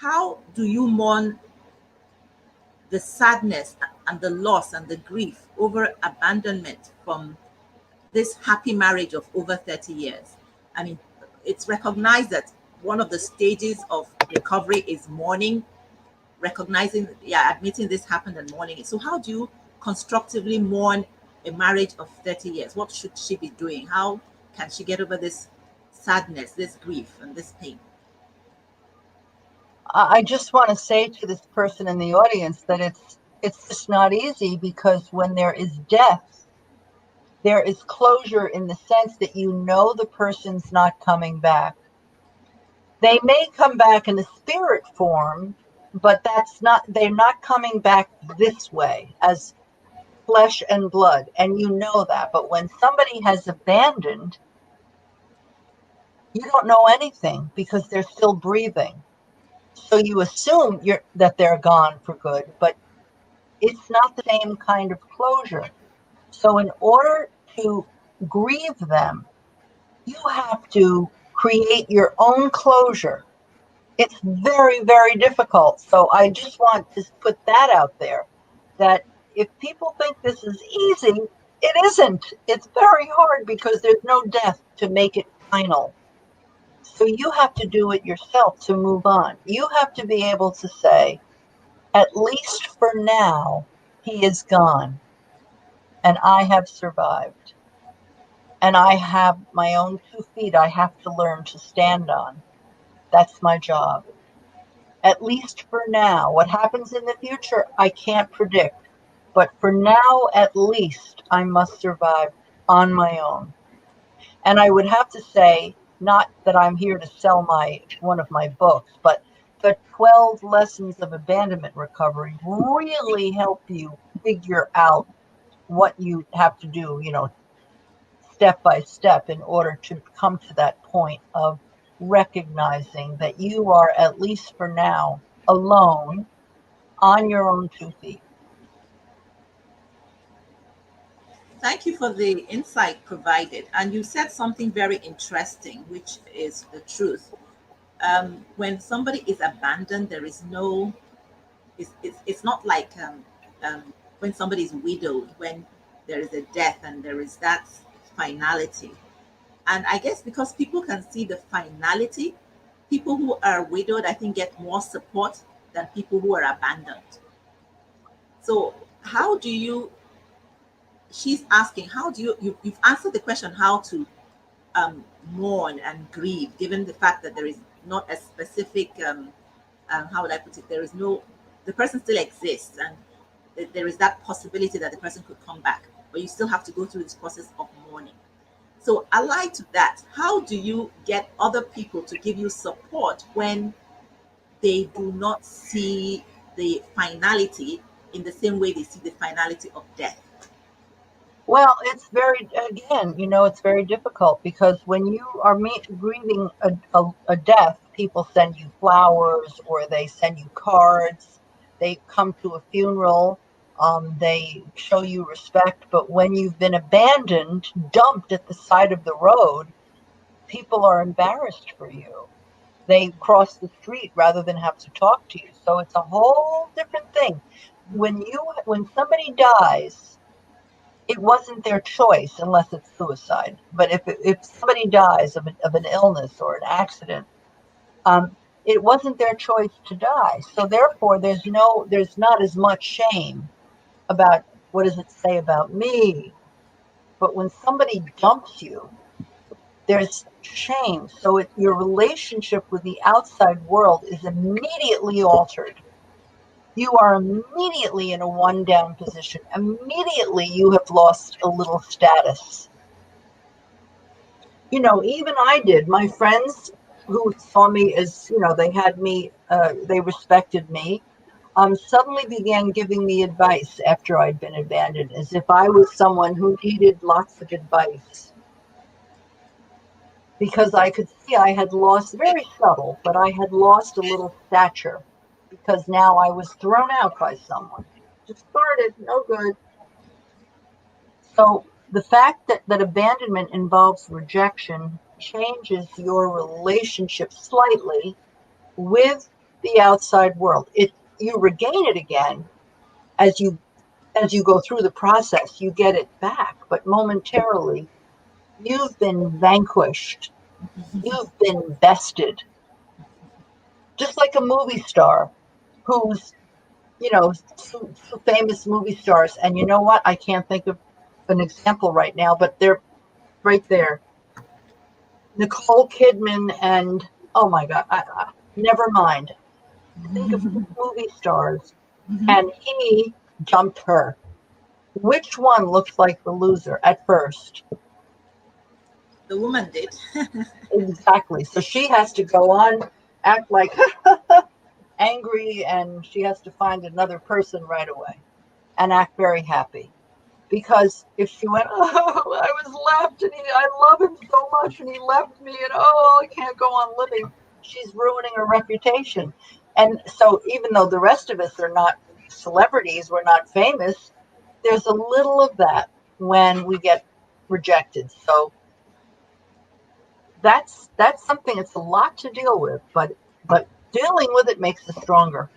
how do you mourn the sadness and the loss and the grief over abandonment from this happy marriage of over 30 years? I mean, it's recognized that one of the stages of recovery is mourning, recognizing, yeah, admitting this happened and mourning it. So how do you constructively mourn a marriage of 30 years? What should she be doing? How can she get over this sadness, this grief, and this pain? I just want to say to this person in the audience that it's just not easy, because when there is death, there is closure in the sense that you know the person's not coming back. They may come back in a spirit form, but they're not coming back this way as flesh and blood, and you know that. But when somebody has abandoned, you don't know anything because they're still breathing. So you assume that they're gone for good, but it's not the same kind of closure. So in order to grieve them, you have to create your own closure. It's very, very difficult. So I just want to put that out there, that if people think this is easy, it isn't. It's very hard because there's no death to make it final. So you have to do it yourself to move on. You have to be able to say, at least for now, he is gone and I have survived. And I have my own 2 feet I have to learn to stand on. That's my job. At least for now. What happens in the future, I can't predict. But for now, at least, I must survive on my own. And I would have to say, not that I'm here to sell one of my books, but the 12 lessons of abandonment recovery really help you figure out what you have to do, step by step, in order to come to that point of recognizing that you are, at least for now, alone on your own 2 feet. Thank you for the insight provided. And you said something very interesting, which is the truth. When somebody is abandoned, there is no, it's not like when somebody is widowed, when there is a death and there is that finality. And I guess because people can see the finality, people who are widowed, I think, get more support than people who are abandoned. So, how do you, she's asking, how do you've answered the question how to mourn and grieve, given the fact that there is not a specific, how would I put it, there is no, the person still exists and there is that possibility that the person could come back, but you still have to go through this process of mourning. So allied to that, how do you get other people to give you support when they do not see the finality in the same way they see the finality of death? Well, it's very difficult, because when you are grieving a death, people send you flowers or they send you cards. They come to a funeral. They show you respect. But when you've been abandoned, dumped at the side of the road, people are embarrassed for you. They cross the street rather than have to talk to you. So it's a whole different thing. When somebody dies, it wasn't their choice, unless it's suicide. But if somebody dies of an illness or an accident, it wasn't their choice to die. So therefore, there's not as much shame about, what does it say about me? But when somebody dumps you, there's shame. So your relationship with the outside world is immediately altered. You are immediately in a one down position. Immediately you have lost a little status. Even I did. My friends who saw me as, they had me, they respected me, suddenly began giving me advice after I'd been abandoned, as if I was someone who needed lots of advice. Because I could see I had lost, very subtle, but I had lost a little stature, because now I was thrown out by someone. Discarded, no good. So the fact that abandonment involves rejection changes your relationship slightly with the outside world. You regain it again as you go through the process. You get it back, but momentarily you've been vanquished. You've been bested. Just like a movie star who's, two famous movie stars. And you know what? I can't think of an example right now, but they're right there. Nicole Kidman and, oh my God, never mind. Think of two movie stars, Mhm. and he jumped her. Which one looks like the loser at first? The woman did. Exactly. So she has to go on, act like angry, and she has to find another person right away and act very happy. Because if she went, oh, I was left, and I love him so much, and he left me, and oh, I can't go on living, she's ruining her reputation. And so, even though the rest of us are not celebrities, we're not famous, there's a little of that when we get rejected. So that's something. It's a lot to deal with, but dealing with it makes us stronger.